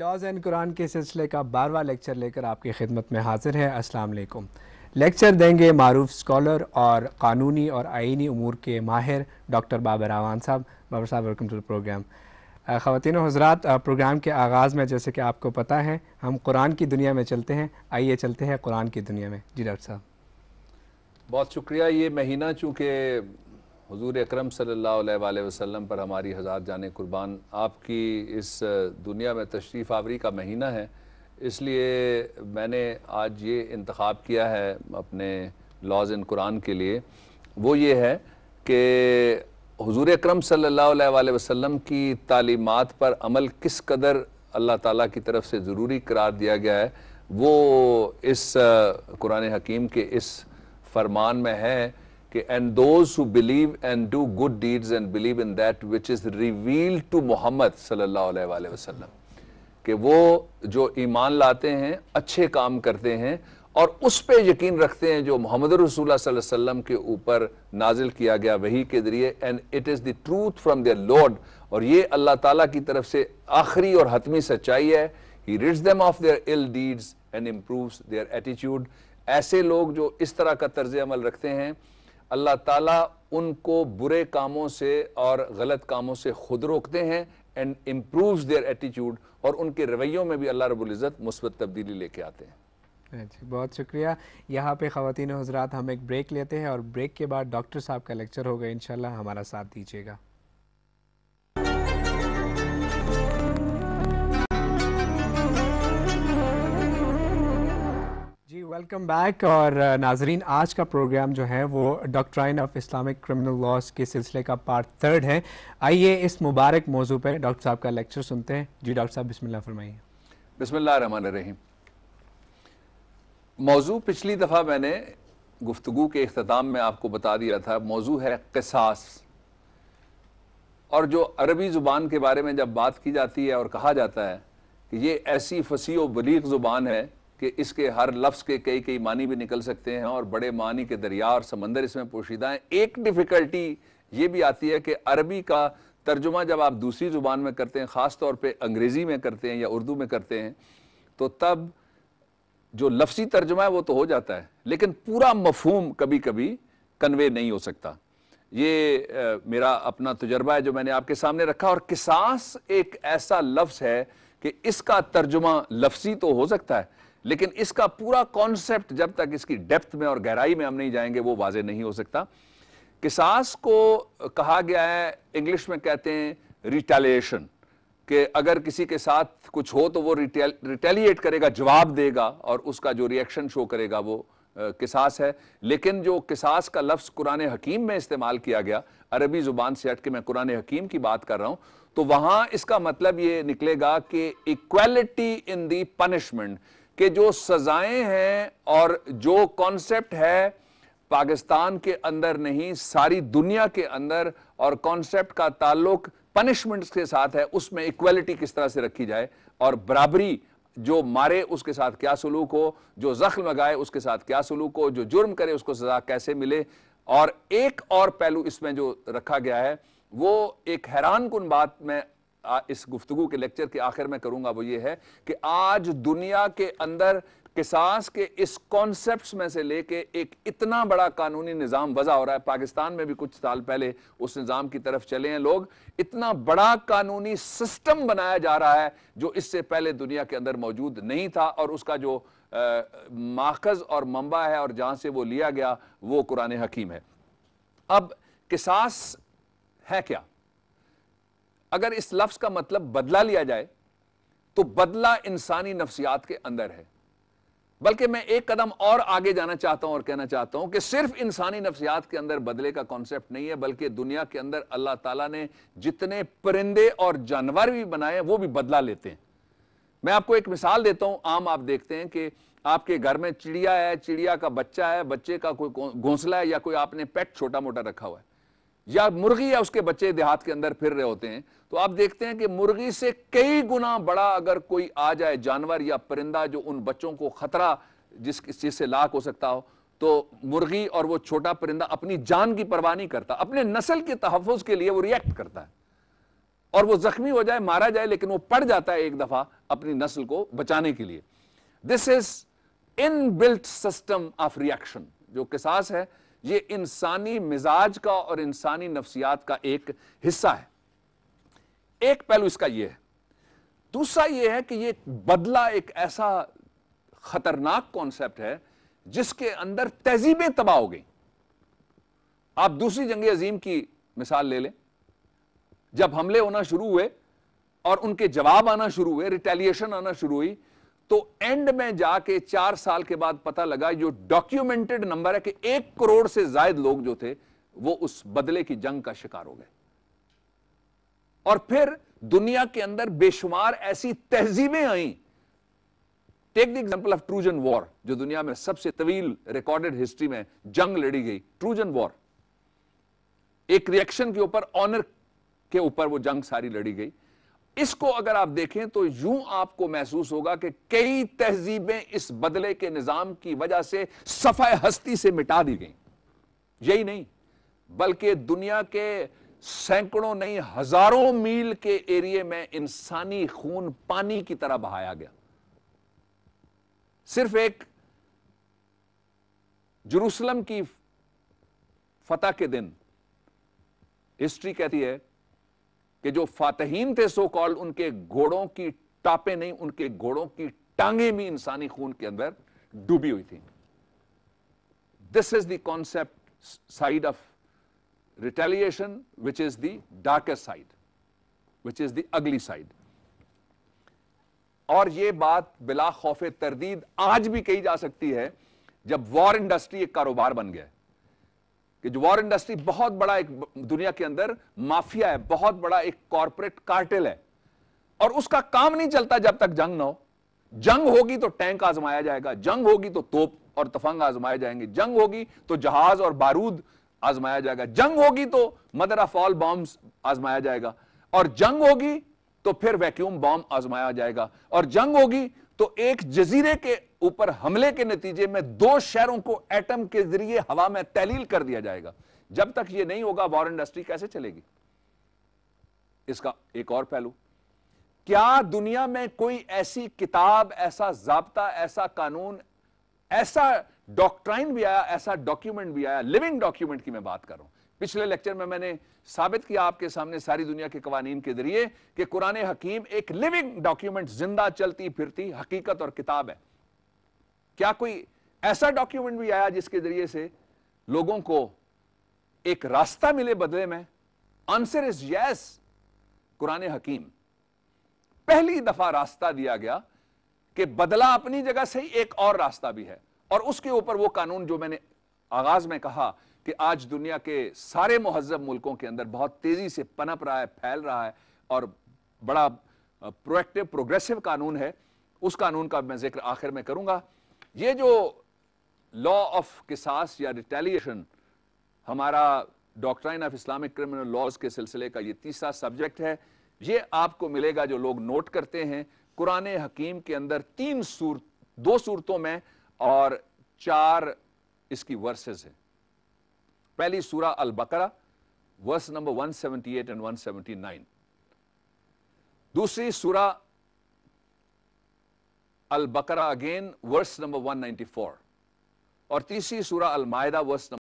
Laws and Quran के सिलसिले का 12वां लेक्चर लेकर आपकी खिदमत में हाजिर है। अस्सलाम वालेकुम। लेक्चर देंगे मारूफ स्कॉलर और क़ानूनी और आइनी उमूर के माहिर डॉक्टर बाबर आवान साहब। बाबर साहब, वेलकम टू द प्रोग्राम। ख़वातीन और हज़रात, प्रोग्राम के आगाज़ में जैसे कि आपको पता है हम कुरान की दुनिया में चलते हैं। आइए चलते हैं कुरान की दुनिया में। जी डॉक्टर साहब। बहुत शुक्रिया। ये महीना चूँकि हुज़ूर अकरम सल्लल्लाहु अलैहि वसल्लम पर हमारी हज़ात जाने कुर्बान आपकी इस दुनिया में तशरीफ़ आवरी का महीना है, इसलिए मैंने आज ये इंतख़ाब किया है अपने लॉज़ एंड कुरान के लिए। वो ये है कि हुज़ूर अकरम सल्लल्लाहु अलैहि वसल्लम की तालीमात पर अमल किस कदर अल्लाह ताला की तरफ से ज़रूरी करार दिया गया है, वो इस कुरान हकीम के इस फरमान में है कि and those who believe and do good deeds and believe in that which is revealed to Muhammad सल्लल्लाहु अलैहि वसल्लम, कि वो जो ईमान लाते हैं, अच्छे काम करते हैं और उस पे यकीन रखते हैं जो मोहम्मद रसूलुल्लाह सल्लल्लाहु अलैहि वसल्लम के ऊपर नाजिल किया गया वही के जरिए, and it is the truth from their lord, और ये अल्लाह ताला की तरफ से आखिरी और हतमी सच्चाई है। He rids them of their ill deeds and improves their attitude. ऐसे लोग जो इस तरह का तर्ज अमल रखते हैं, अल्लाह ताला उनको बुरे कामों से और गलत कामों से खुद रोकते हैं एंड इम्प्रूव्स देयर एटीट्यूड, और उनके रवैयों में भी अल्लाह रब्बुल इज़्ज़त मुस्बत तब्दीली लेके आते हैं। जी, बहुत शुक्रिया। यहाँ पे ख़वातीन और हज़रात हम एक ब्रेक लेते हैं और ब्रेक के बाद डॉक्टर साहब का लेक्चर होगा। इंशाल्लाह हमारा साथ दीजिएगा। जी, वेलकम बैक। और नाजरीन, आज का प्रोग्राम जो है वो doctrine of Islamic criminal laws के सिलसिले का पार्ट 3 है। आइए इस मुबारक मौजू पर डॉक्टर साहब का लेक्चर सुनते हैं। जी डॉक्टर साहब, बिस्मिल्लाह फरमाइए। बिस्मिल्लाहिर्रहमानिर्रहीम। मौजू पिछली दफ़ा मैंने गुफ्तगू के इख्तिताम में आपको बता दिया था। मौजू है क़िसास, और जो अरबी ज़ुबान के बारे में जब बात की जाती है और कहा जाता है कि ये ऐसी फसीह व बलीग ज़ुबान है कि इसके हर लफ्ज़ के कई कई मानी भी निकल सकते हैं और बड़े मानी के दरिया और समंदर इसमें पोशीदा हैं। एक डिफ़िकल्टी ये भी आती है कि अरबी का तर्जुमा जब आप दूसरी ज़ुबान में करते हैं, ख़ास तौर पे अंग्रेज़ी में करते हैं या उर्दू में करते हैं, तो तब जो लफ्ज़ी तर्जुमा है वो तो हो जाता है, लेकिन पूरा मफ़हूम कभी कभी कन्वे नहीं हो सकता। ये मेरा अपना तजुर्बा है जो मैंने आपके सामने रखा। और किसास एक ऐसा लफ्ज़ है कि इसका तर्जुमा लफ्ज़ी तो हो सकता है, लेकिन इसका पूरा कॉन्सेप्ट जब तक इसकी डेप्थ में और गहराई में हम नहीं जाएंगे वो वाज़े नहीं हो सकता। किसास को कहा गया है, इंग्लिश में कहते हैं रिटेलिएशन, कि अगर किसी के साथ कुछ हो तो वो रिटेलिएट करेगा, जवाब देगा, और उसका जो रिएक्शन शो करेगा वो किसास है। लेकिन जो किसास का लफ्ज़ कुरान हकीम में इस्तेमाल किया गया, अरबी ज़ुबान से हट के मैं कुरान हकीम की बात कर रहा हूँ, तो वहाँ इसका मतलब ये निकलेगा कि इक्वालिटी इन दी पनिशमेंट, कि जो सजाएं हैं और जो कॉन्सेप्ट है पाकिस्तान के अंदर नहीं सारी दुनिया के अंदर, और कॉन्सेप्ट का ताल्लुक पनिशमेंट्स के साथ है, उसमें इक्वालिटी किस तरह से रखी जाए और बराबरी, जो मारे उसके साथ क्या सलूक हो, जो जख्म लगाए उसके साथ क्या सलूक हो, जो जुर्म करे उसको सजा कैसे मिले। और एक और पहलू इसमें जो रखा गया है वो एक हैरान कुन बात मैं इस गुफ्तगू के लेक्चर के आखिर में करूंगा, वो ये है कि आज दुनिया के अंदर किसास के इस कॉन्सेप्ट्स में से लेके एक इतना बड़ा कानूनी निज़ाम वज़ा हो रहा है। पाकिस्तान में भी कुछ साल पहले उस निज़ाम की तरफ चले हैं लोग। इतना बड़ा कानूनी सिस्टम बनाया जा रहा है जो इससे पहले दुनिया के अंदर मौजूद नहीं था, और उसका जो माखज़ और मंबा है और जहाँ से वो लिया गया वो कुरान हकीम है। अब किसास है क्या? अगर इस लफ्ज़ का मतलब बदला लिया जाए तो बदला इंसानी नफ्सियात के अंदर है, बल्कि मैं एक कदम और आगे जाना चाहता हूं और कहना चाहता हूं कि सिर्फ इंसानी नफ्सियात के अंदर बदले का कॉन्सेप्ट नहीं है, बल्कि दुनिया के अंदर अल्लाह ताला ने जितने परिंदे और जानवर भी बनाए वो भी बदला लेते हैं। मैं आपको एक मिसाल देता हूं। आम आप देखते हैं कि आपके घर में चिड़िया है, चिड़िया का बच्चा है, बच्चे का कोई घोंसला है, या कोई आपने पेट छोटा मोटा रखा हुआ है, या मुर्गी या उसके बच्चे देहात के अंदर फिर रहे होते हैं, तो आप देखते हैं कि मुर्गी से कई गुना बड़ा अगर कोई आ जाए जानवर या परिंदा जो उन बच्चों को खतरा जिस चीज से लाक हो सकता हो, तो मुर्गी और वो छोटा परिंदा अपनी जान की परवाह नहीं करता, अपने नस्ल के तहफ़्फ़ुज़ के लिए वो रिएक्ट करता है। اور وہ زخمی ہو جائے, مارا جائے, لیکن وہ پڑ جاتا ہے ایک دفعہ اپنی نسل کو بچانے کے لیے. دس از ان بلٹ سسٹم آف ریئیکشن. جو قصاص ہے یہ انسانی مزاج کا اور انسانی نفسیات کا ایک حصہ ہے. ایک پہلو اس کا یہ ہے. دوسرا یہ ہے کہ یہ بدلہ ایک ایسا خطرناک کانسیپٹ ہے جس کے اندر تہذیبیں تباہ ہو گئیں. آپ دوسری جنگ عظیم کی مثال لے لیں. جب حملے ہونا شروع ہوئے اور ان کے جواب آنا شروع ہوئے, ریٹیلیشن آنا شروع ہوئی, تو اینڈ میں جا کے 4 سال کے بعد پتہ لگا جو ڈاکیومنٹڈ نمبر ہے کہ 1 کروڑ سے زائد لوگ جو تھے وہ اس بدلے کی جنگ کا شکار ہو گئے. اور پھر دنیا کے اندر بے شمار ایسی تہذیبیں آئیں. ٹیک دی ایگزامپل آف ٹروجن وار, جو دنیا میں سب سے طویل ریکارڈڈ ہسٹری میں جنگ لڑی گئی. ٹروجن وار ایک ریئیکشن کے اوپر, آنر کے اوپر وہ جنگ ساری لڑی گئی. اس کو اگر آپ دیکھیں تو یوں آپ کو محسوس ہوگا کہ کئی تہذیبیں اس بدلے کے نظام کی وجہ سے صفحہ ہستی سے مٹا دی گئیں. یہی نہیں بلکہ دنیا کے سینکڑوں نہیں ہزاروں میل کے ایریے میں انسانی خون پانی کی طرح بہایا گیا. صرف ایک جروسلم کی فتح کے دن ہسٹری کہتی ہے کہ جو فاتحین تھے سو کال, ان کے گھوڑوں کی ٹاپیں نہیں, ان کے گھوڑوں کی ٹانگیں بھی انسانی خون کے اندر ڈوبی ہوئی تھیں. This is the concept side of retaliation which is the darker side, which is the ugly side. اور یہ بات بلا خوف تردید آج بھی کہی جا سکتی ہے جب وار انڈسٹری ایک کاروبار بن گیا, کہ جو وار انڈسٹری بہت بڑا ایک دنیا کے اندر مافیا ہے, بہت بڑا ایک کارپوریٹ کارٹل ہے, اور اس کا کام نہیں چلتا جب تک جنگ نہ ہو. جنگ ہوگی تو ٹینک آزمایا جائے گا, جنگ ہوگی تو توپ اور تفنگ آزمائے جائیں گے, جنگ ہوگی تو جہاز اور بارود آزمایا جائے گا, جنگ ہوگی تو مدر آف آل بامز آزمایا جائے گا, اور جنگ ہوگی تو پھر ویکیوم بام آزمایا جائے گا, اور جنگ ہوگی تو ایک جزیرے کے اوپر حملے کے نتیجے میں 2 شہروں کو ایٹم کے ذریعے ہوا میں تحلیل کر دیا جائے گا. جب تک یہ نہیں ہوگا وار انڈسٹری کیسے چلے گی؟ اس کا ایک اور پہلو, کیا دنیا میں کوئی ایسی کتاب, ایسا ضابطہ, ایسا قانون, ایسا ڈاکٹرائن بھی آیا, ایسا ڈاکیومنٹ بھی آیا, لیونگ ڈاکیومنٹ کی میں بات کر رہا ہوں. پچھلے لیکچر میں نے ثابت کیا آپ کے سامنے ساری دنیا کے قوانین کے ذریعے کہ قرآن حکیم ایک لیونگ ڈاکیومنٹ, زندہ چلتی پھرتی حقیقت اور کتاب ہے. کیا کوئی ایسا ڈاکیومنٹ بھی آیا جس کے ذریعے سے لوگوں کو ایک راستہ ملے بدلے میں؟ آنسر از یس. قرآن حکیم پہلی دفعہ راستہ دیا گیا کہ بدلہ اپنی جگہ سے ہی ایک اور راستہ بھی ہے, اور اس کے اوپر وہ قانون جو میں نے آغاز میں کہا کہ آج دنیا کے سارے مہذب ملکوں کے اندر بہت تیزی سے پنپ رہا ہے, پھیل رہا ہے, اور بڑا پرویکٹیو پروگریسو قانون ہے. اس قانون کا میں ذکر آخر میں کروں گا. یہ جو لا آف قصاص یا ریٹیلیشن ہمارا doctrine of Islamic criminal laws کے سلسلے کا یہ تیسرا سبجیکٹ ہے. یہ آپ کو ملے گا جو لوگ نوٹ کرتے ہیں قرآن حکیم کے اندر 2 صورتوں میں اور 4 اس کی ورسز ہیں. پہلی سورہ البقرہ ورس نمبر 178 and 179, دوسری سورہ البقرہ اگین ورس نمبر 194, اور تیسری سورہ المائدہ ورس